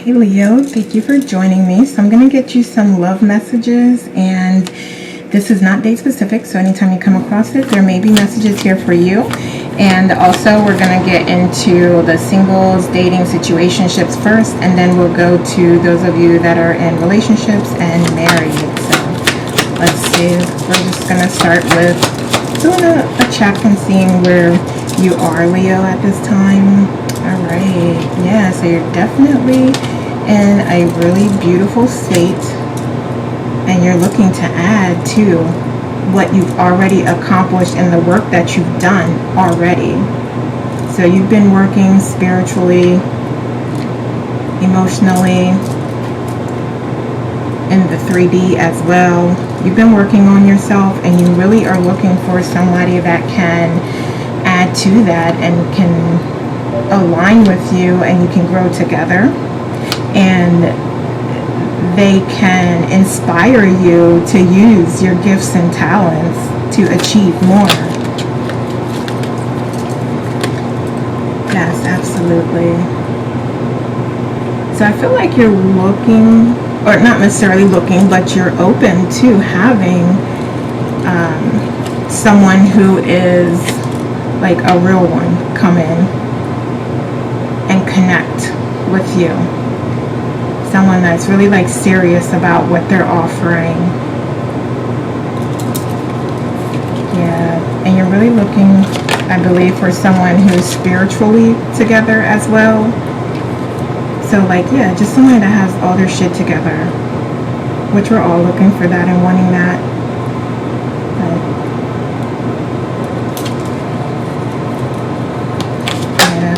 Hey Leo, thank you for joining me. So I'm going to get you some love messages, and this is not date specific, so anytime you come across it, there may be messages here for you. And also we're going to get into the singles, dating, situationships first, and then we'll go to those of you that are in relationships and married. So let's see, we're just going to start with doing a check and seeing where you are, Leo, at this time. All right, yeah, so you're definitely in a really beautiful state, and you're looking to add to what you've already accomplished and the work that you've done already. So you've been working spiritually, emotionally, in the 3D as well. You've been working on yourself, and you really are looking for somebody that can add to that and can align with you, and you can grow together, and they can inspire you to use your gifts and talents to achieve more. Yes, absolutely. So I feel like you're looking, or not necessarily looking, but you're open to having someone who is like a real one come in and connect with you. Someone that's really like serious about what they're offering. Yeah, and you're really looking, I believe, for someone who's spiritually together as well. So like, yeah, just someone that has all their shit together, which we're all looking for that and wanting that.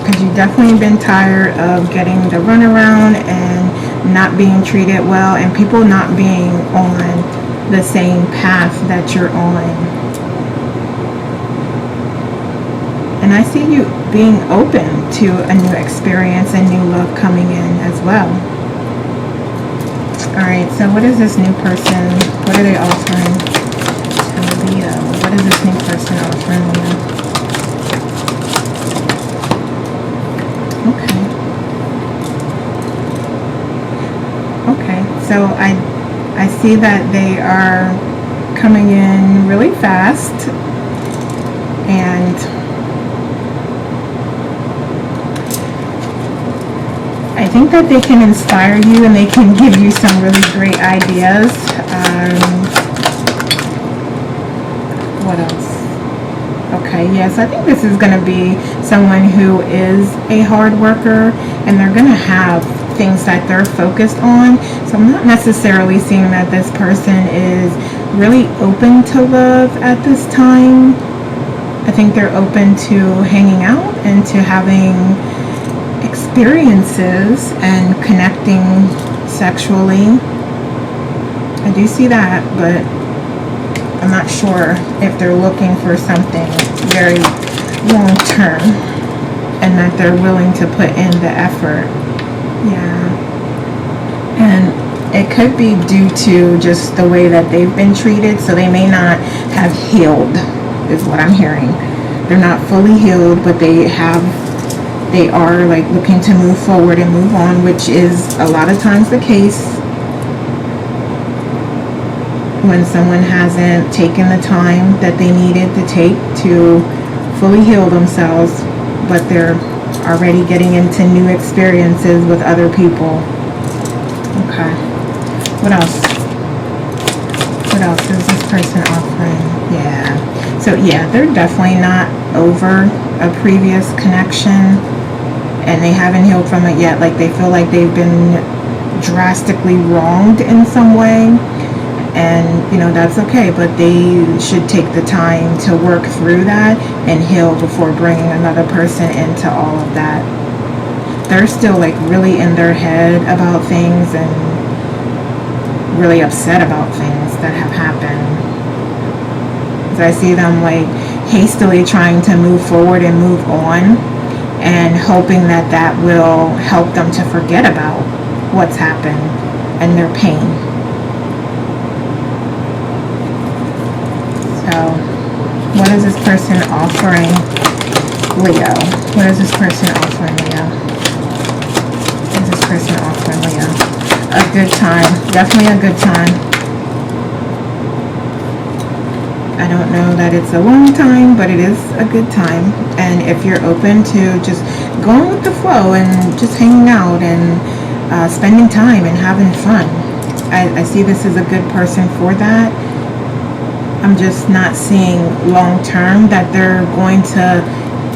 Because you've definitely been tired of getting the runaround and not being treated well, and people not being on the same path that you're on. And I see you being open to a new experience and new love coming in as well. Alright, so what is this new person? What are they offering? Leo, what is this new person offering, Leo? Okay, so I see that they are coming in really fast, and I think that they can inspire you and they can give you some really great ideas. What else? Okay, yes, I think this is going to be someone who is a hard worker, and they're going to have things that they're focused on. So I'm not necessarily seeing that this person is really open to love at this time. I think they're open to hanging out and to having experiences and connecting sexually. I do see that, but I'm not sure if they're looking for something very long term and that they're willing to put in the effort. Yeah. And it could be due to just the way that they've been treated, so they may not have healed, is what I'm hearing. They're not fully healed, but they are like looking to move forward and move on, which is a lot of times the case when someone hasn't taken the time that they needed to take to fully heal themselves, but they're already getting into new experiences with other people. Okay. What else? What else is this person offering? Yeah. So yeah, they're definitely not over a previous connection, and they haven't healed from it yet. Like, they feel like they've been drastically wronged in some way, and you know, that's okay, but they should take the time to work through that and heal before bringing another person into all of that. They're still like really in their head about things and really upset about things that have happened. So I see them like hastily trying to move forward and move on, and hoping that that will help them to forget about what's happened and their pain. So, what is this person offering, Leo? What is this person offering, Leo? What is this person offering, Leah? A good time. Definitely a good time. I don't know that it's a long time, but it is a good time. And if you're open to just going with the flow and just hanging out and spending time and having fun, I see this as a good person for that. I'm just not seeing long term that they're going to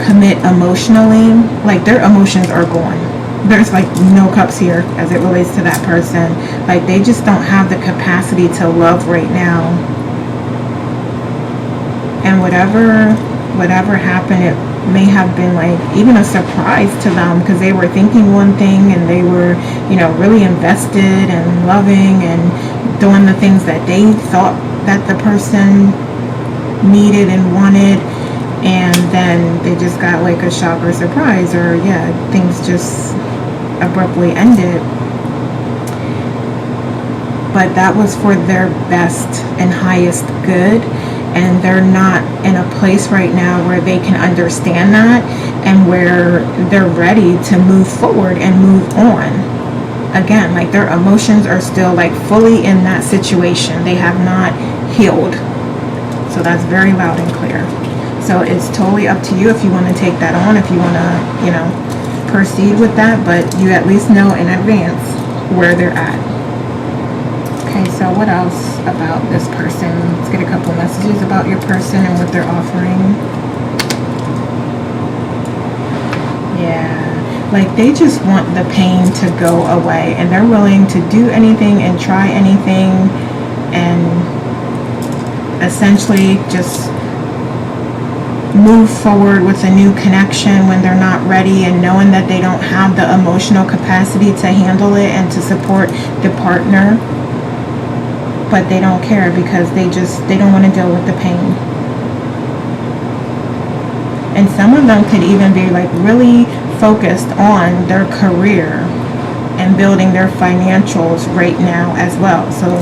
commit emotionally. Like, their emotions are gone. There's like no cups here as it relates to that person. Like, they just don't have the capacity to love right now. And whatever happened, it may have been like even a surprise to them, because they were thinking one thing and they were, really invested and loving and doing the things that they thought that the person needed and wanted, and then they just got like a shock or surprise, or things just abruptly ended. But that was for their best and highest good, and they're not in a place right now where they can understand that and where they're ready to move forward and move on. Again, like, their emotions are still like fully in that situation. They have not healed. So that's very loud and clear. So it's totally up to you if you want to take that on, if you want to, proceed with that, but you at least know in advance where they're at. Okay, so what else about this person? Let's get a couple messages about your person and what they're offering. Yeah, like, they just want the pain to go away, and they're willing to do anything and try anything, and essentially just move forward with a new connection when they're not ready, and knowing that they don't have the emotional capacity to handle it and to support the partner. But they don't care because they don't want to deal with the pain. And some of them could even be like really focused on their career and building their financials right now as well. So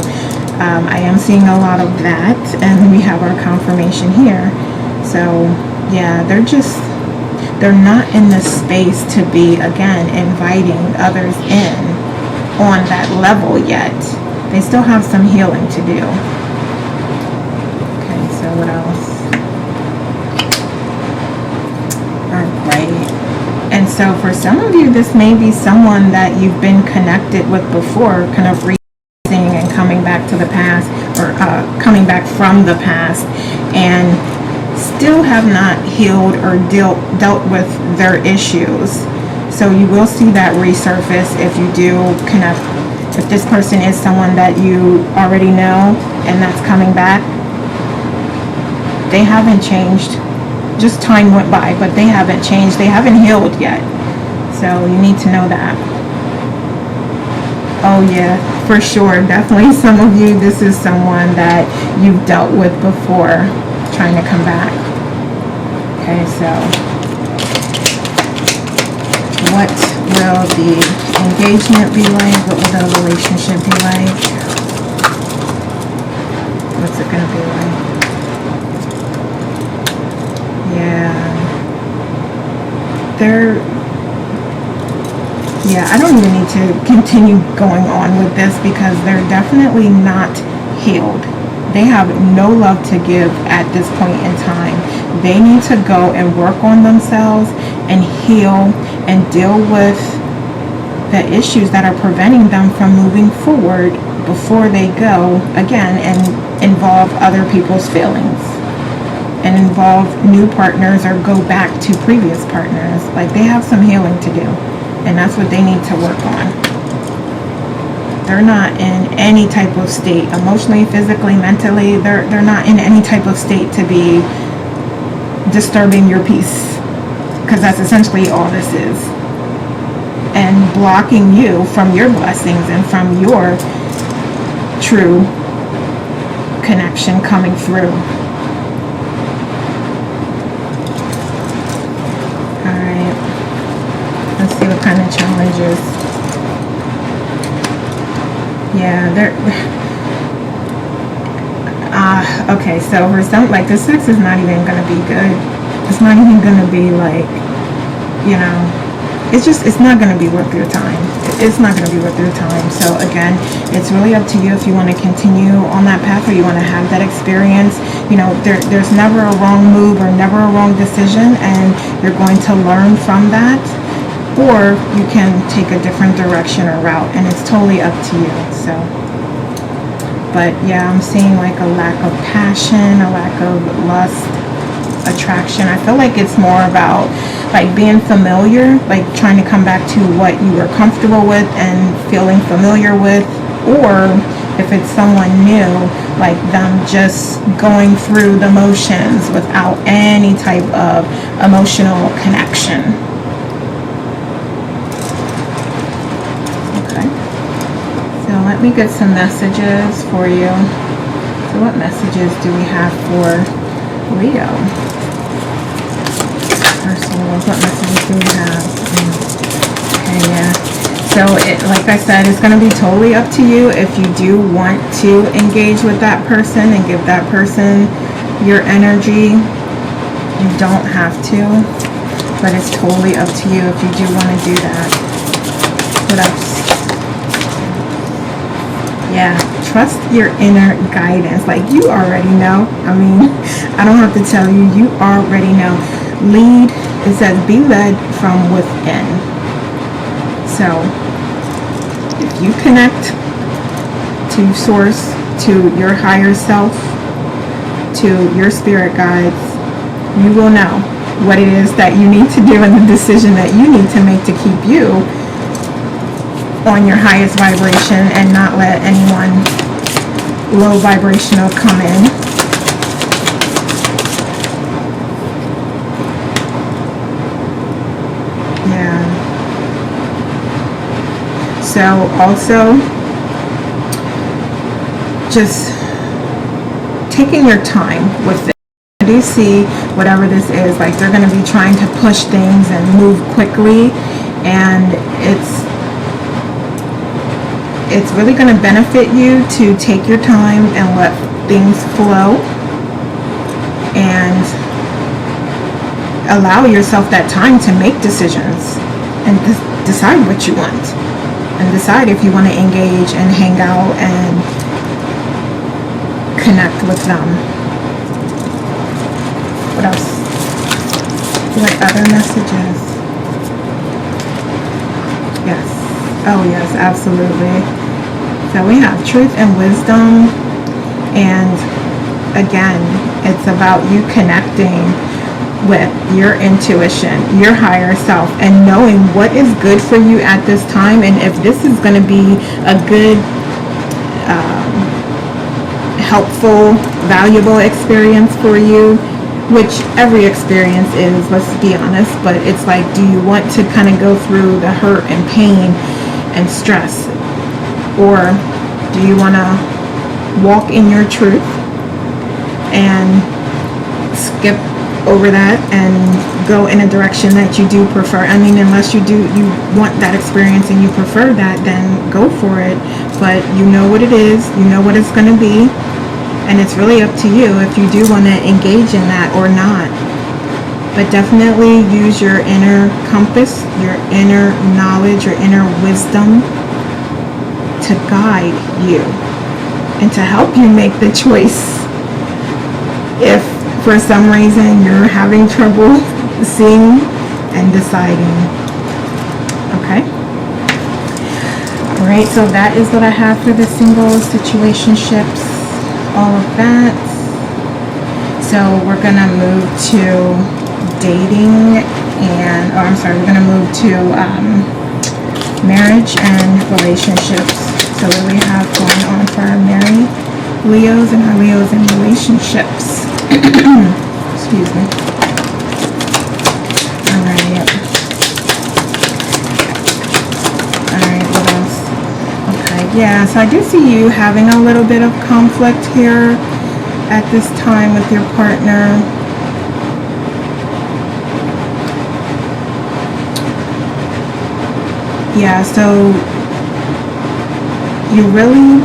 I am seeing a lot of that, and we have our confirmation here. So yeah, they're not in the space to be, again, inviting others in on that level yet. They still have some healing to do. Okay, so what else? Alright. And so for some of you, this may be someone that you've been connected with before, kind of reaching and coming back to the past, or coming back from the past, and still have not healed or dealt with their issues. So you will see that resurface if you do connect. If this person is someone that you already know and that's coming back, they haven't changed. Just time went by, but they haven't changed. They haven't healed yet. So you need to know that. Oh yeah, for sure. Definitely some of you, this is someone that you've dealt with before trying to come back. Okay, so what will the engagement be like? What will the relationship be like? What's it gonna be like? I don't even need to continue going on with this, because they're definitely not healed. They have no love to give at this point in time. They need to go and work on themselves and heal and deal with the issues that are preventing them from moving forward before they go again and involve other people's feelings and involve new partners or go back to previous partners. Like, they have some healing to do, and that's what they need to work on. They're not in any type of state, emotionally, physically, mentally, they're not in any type of state to be disturbing your peace, because that's essentially all this is, and blocking you from your blessings and from your true connection coming through. Alright, let's see what kind of challenges. Yeah, okay, so for some, like, the sex is not even gonna be good. It's not even gonna be like, it's not gonna be worth your time. it's not going to be worth your time. So again, it's really up to you if you want to continue on that path or you want to have that experience. You know, there's never a wrong move or never a wrong decision, and you're going to learn from that. Or you can take a different direction or route, and it's totally up to you. So, but yeah, I'm seeing like a lack of passion, a lack of lust, attraction. I feel like it's more about like being familiar, like trying to come back to what you were comfortable with and feeling familiar with, or if it's someone new, like them just going through the motions without any type of emotional connection. Okay, so let me get some messages for you. So what messages do we have for Leo? What messages do we have? Okay, yeah. So, like I said, it's going to be totally up to you if you do want to engage with that person and give that person your energy. You don't have to, but it's totally up to you if you do want to do that. What else? Yeah, trust your inner guidance. Like, you already know. I mean, I don't have to tell you. You already know. Lead, it says be led from within. So if you connect to source, to your higher self, to your spirit guides, you will know what it is that you need to do and the decision that you need to make to keep you on your highest vibration and not let anyone low vibrational come in. So also, just taking your time with it. I do see whatever this is, like they're going to be trying to push things and move quickly, and it's really going to benefit you to take your time and let things flow and allow yourself that time to make decisions and decide what you want. And decide if you want to engage and hang out and connect with them. What else? What other messages? Yes. Oh yes, absolutely. So we have truth and wisdom. And again, it's about you connecting with your intuition, your higher self, and knowing what is good for you at this time, and if this is going to be a good, helpful, valuable experience for you, which every experience is, let's be honest, but it's like, do you want to kind of go through the hurt and pain and stress, or do you want to walk in your truth and skip over that and go in a direction that you do prefer? I mean, unless you want that experience and you prefer that, then go for it. But you know what it is, you know what it's going to be, and it's really up to you if you do want to engage in that or not. But definitely use your inner compass, your inner knowledge, your inner wisdom to guide you and to help you make the choice. If for some reason you're having trouble seeing and deciding. Okay? Alright, so that is what I have for the single situationships, all of that. So we're gonna move to dating and, we're gonna move to marriage and relationships. So what do we have going on for our married Leos and our Leos in relationships? Excuse me. Alright, what else? Okay, yeah, so I do see you having a little bit of conflict here at this time with your partner. Yeah, so you really,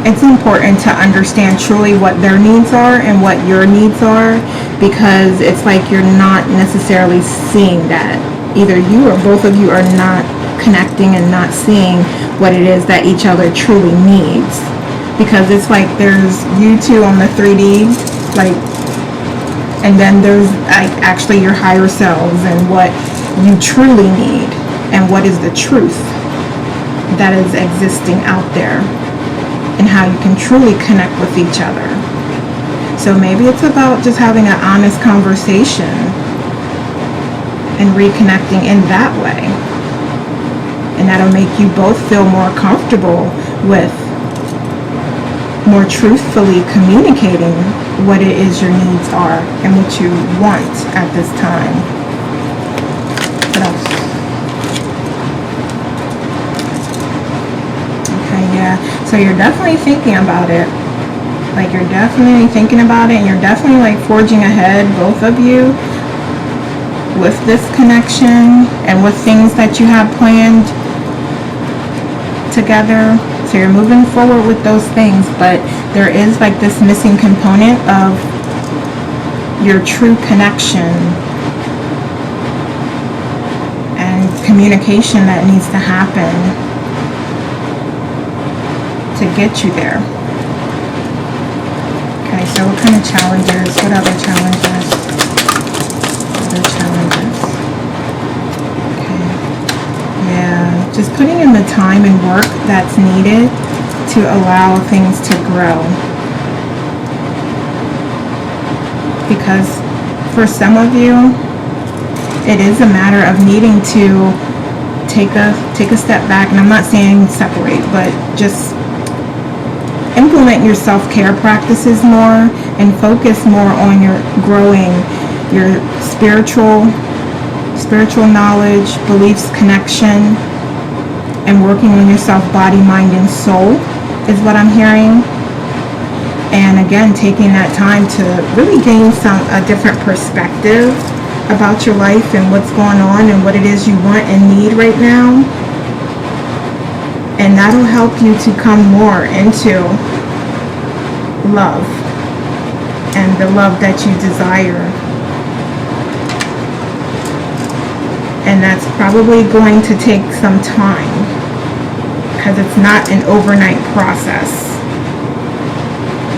it's important to understand truly what their needs are and what your needs are, because it's like you're not necessarily seeing that. Either you or both of you are not connecting and not seeing what it is that each other truly needs. Because it's like there's you two on the 3D, like, and then there's like actually your higher selves and what you truly need and what is the truth that is existing out there and how you can truly connect with each other. So maybe it's about just having an honest conversation and reconnecting in that way. And that'll make you both feel more comfortable with more truthfully communicating what it is your needs are and what you want at this time. What else? Okay, yeah. So you're definitely thinking about it. Like, you're definitely thinking about it, and you're definitely like forging ahead, both of you, with this connection and with things that you have planned together. So you're moving forward with those things, but there is like this missing component of your true connection and communication that needs to happen to get you there. Okay, so what kind of challenges? What other challenges? Other challenges. Okay. Yeah, just putting in the time and work that's needed to allow things to grow. Because for some of you, it is a matter of needing to take a step back, and I'm not saying separate, but just implement your self-care practices more and focus more on your growing your spiritual knowledge, beliefs, connection, and working on yourself, body, mind, and soul is what I'm hearing. And again, taking that time to really gain a different perspective about your life and what's going on and what it is you want and need right now. And that'll help you to come more into love and the love that you desire. And that's probably going to take some time because it's not an overnight process.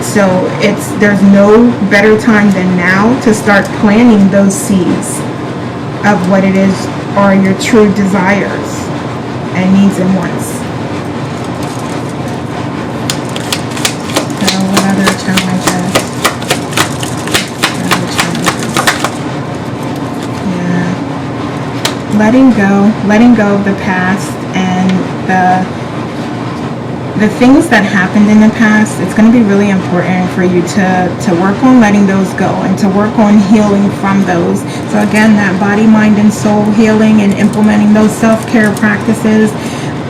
So there's no better time than now to start planting those seeds of what it is are your true desires and needs and wants. Challenges. Yeah. Letting go of the past and the things that happened in the past. It's going to be really important for you to work on letting those go and to work on healing from those. So again, that body, mind, and soul healing and implementing those self-care practices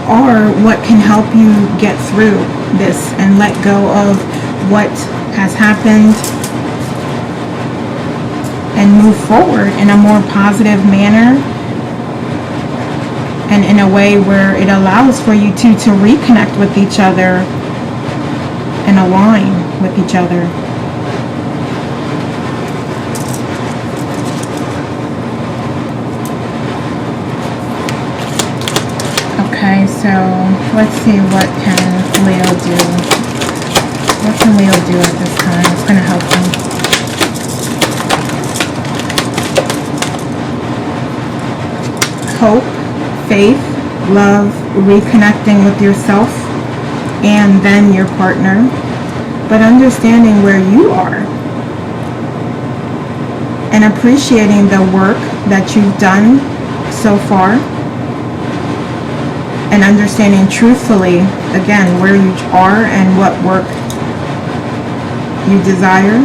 are what can help you get through this and let go of what has happened and move forward in a more positive manner and in a way where it allows for you to reconnect with each other and align with each other. Okay, so let's see, what can Leo do? What can Leo do at this time? It's going to help them. Hope, faith, love, reconnecting with yourself and then your partner, but understanding where you are and appreciating the work that you've done so far and understanding truthfully, again, where you are and what work you desire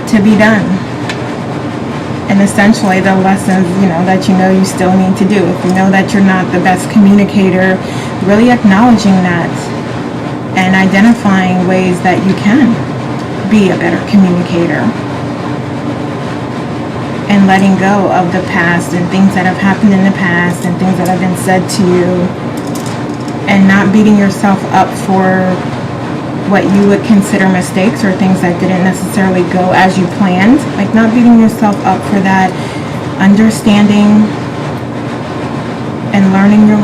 to be done, and essentially the lessons that you still need to do. If you know that you're not the best communicator, really acknowledging that and identifying ways that you can be a better communicator and letting go of the past and things that have happened in the past and things that have been said to you, and not beating yourself up for what you would consider mistakes or things that didn't necessarily go as you planned. Like, not beating yourself up for that. Understanding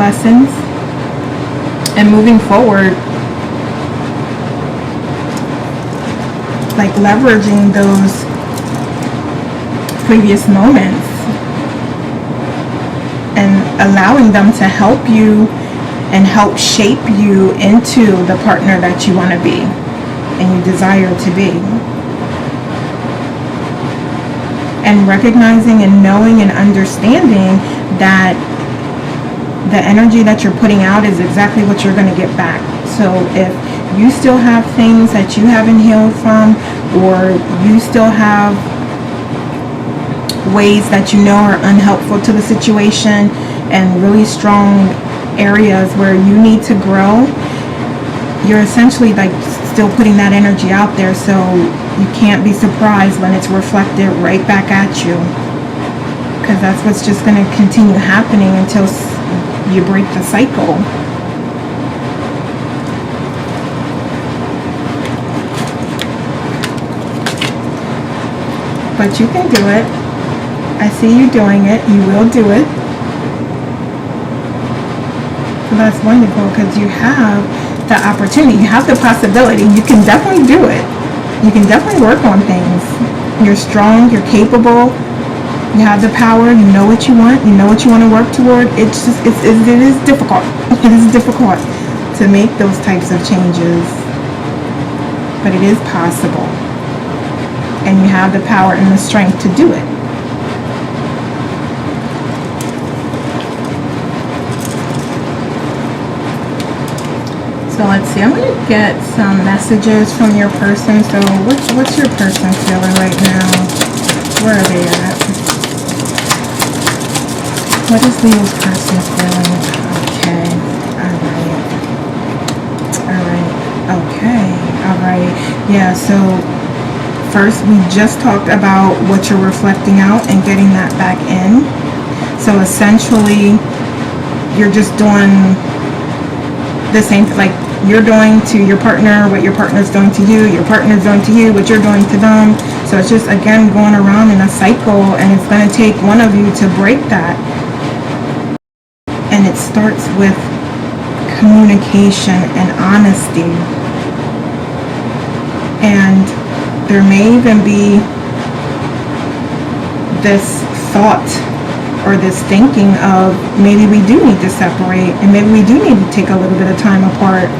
lessons, and moving forward, like leveraging those previous moments and allowing them to help you and help shape you into the partner that you want to be and you desire to be. And recognizing and knowing and understanding that the energy that you're putting out is exactly what you're going to get back. So if you still have things that you haven't healed from, or you still have ways that you know are unhelpful to the situation, and really strong areas where you need to grow, you're essentially like still putting that energy out there, so you can't be surprised when it's reflected right back at you, because that's what's just going to continue happening until you break the cycle. But you can do it. I see you doing it. You will do it. So that's wonderful, because you have the opportunity, you have the possibility. You can definitely do it. You can definitely work on things. You're strong, you're capable, you have the power, you know what you want, you know what you want to work toward. It's just, it is difficult. It is difficult to make those types of changes, but it is possible. And you have the power and the strength to do it. So let's see, I'm going to get some messages from your person. So what's your person feeling right now? Where are they at? What is Leo's person feeling? Okay, alright, okay, alright. Yeah, so first we just talked about what you're reflecting out and getting that back in. So essentially, you're just doing the same, like you're doing to your partner what your partner's doing to you, your partner's doing to you what you're doing to them. So it's just, again, going around in a cycle, and it's going to take one of you to break that. And it starts with communication and honesty. And there may even be this thought or this thinking of maybe we do need to separate, and maybe we do need to take a little bit of time apart.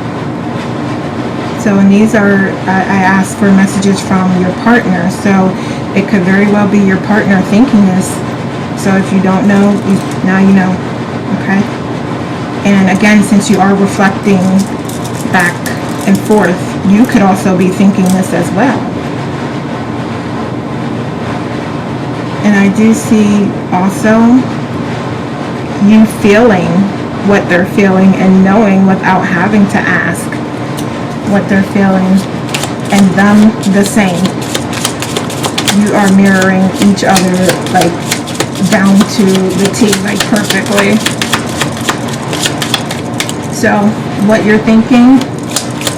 So, and these are, I asked for messages from your partner, so it could very well be your partner thinking this. So if you don't know, now you know, okay? And again, since you are reflecting back and forth, you could also be thinking this as well. And I do see also you feeling what they're feeling and knowing without having to ask what they're feeling, and them the same. You are mirroring each other like down to the T, like perfectly. So what you're thinking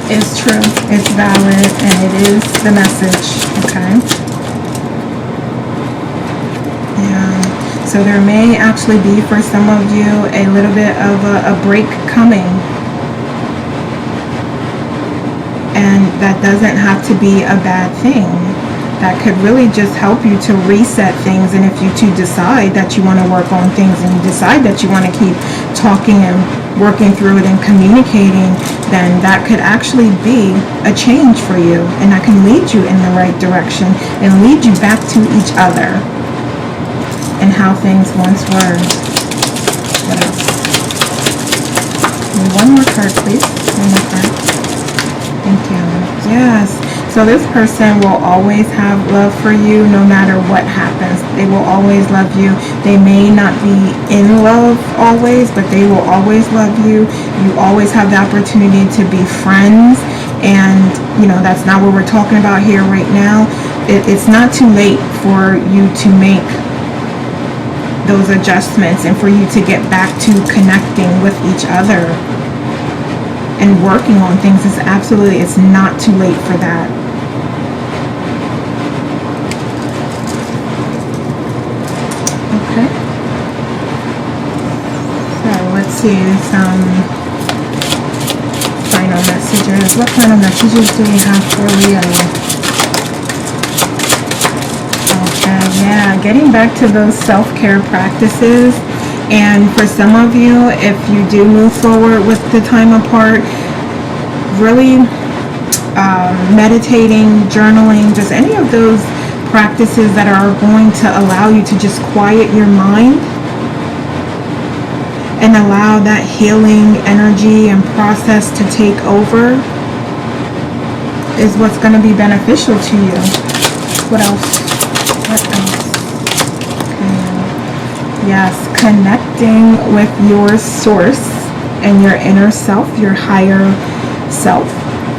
is true, it's valid, and it is the message, okay? Yeah, so there may actually be for some of you a little bit of a break coming. And that doesn't have to be a bad thing. That could really just help you to reset things. And if you two decide that you want to work on things, and you decide that you want to keep talking and working through it and communicating, then that could actually be a change for you. And that can lead you in the right direction and lead you back to each other and how things once were. What else? One more card, please. One more card. Thank you. Yes. So this person will always have love for you no matter what happens. They will always love you. They may not be in love always, but they will always love you. You always have the opportunity to be friends. And, you know, that's not what we're talking about here right now. It's not too late for you to make those adjustments and for you to get back to connecting with each other. And working on things is absolutely, it's not too late for that. Okay. So let's see, some final messages. What final messages do we have for Leo? Okay, yeah, getting back to those self-care practices. And for some of you, if you do move forward with the time apart, really meditating, journaling, just any of those practices that are going to allow you to just quiet your mind and allow that healing energy and process to take over is what's going to be beneficial to you. What else? What else? Yes, connecting with your source and your inner self, your higher self,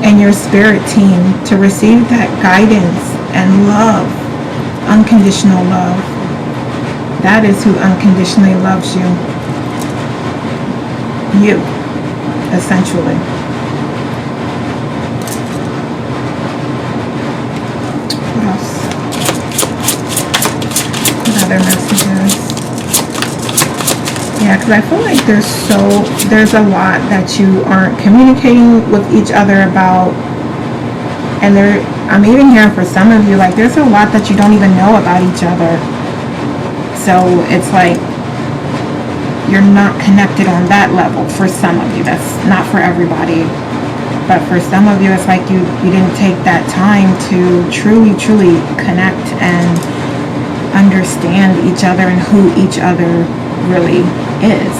and your spirit team to receive that guidance and love, unconditional love. That is who unconditionally loves you. You, essentially. What else? What other messages? Yeah, because I feel like there's a lot that you aren't communicating with each other about, and I'm even hearing for some of you, like there's a lot that you don't even know about each other. So it's like you're not connected on that level for some of you. That's not for everybody, but for some of you, it's like you didn't take that time to truly connect and understand each other and who each other really is.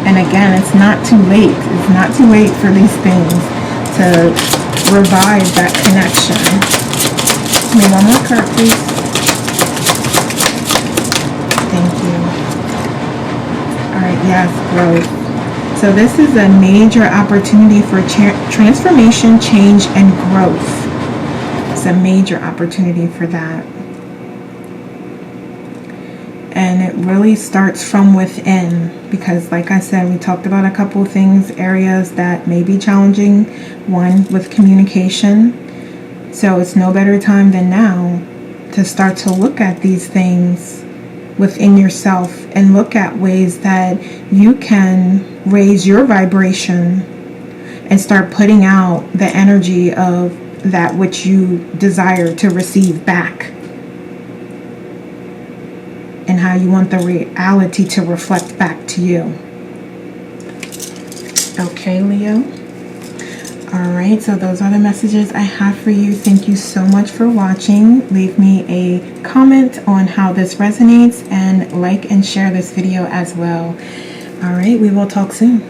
And again, it's not too late. It's not too late for these things to revive that connection. Give me one more card, please. Thank you. Alright, yes, growth. So this is a major opportunity for transformation, change, and growth. It's a major opportunity for that. And it really starts from within, because like I said, we talked about a couple things, areas that may be challenging. One, with communication. So it's no better time than now to start to look at these things within yourself and look at ways that you can raise your vibration and start putting out the energy of that which you desire to receive back, and how you want the reality to reflect back to you. Okay, Leo. Alright, so those are the messages I have for you. Thank you so much for watching. Leave me a comment on how this resonates, and like and share this video as well. Alright, we will talk soon.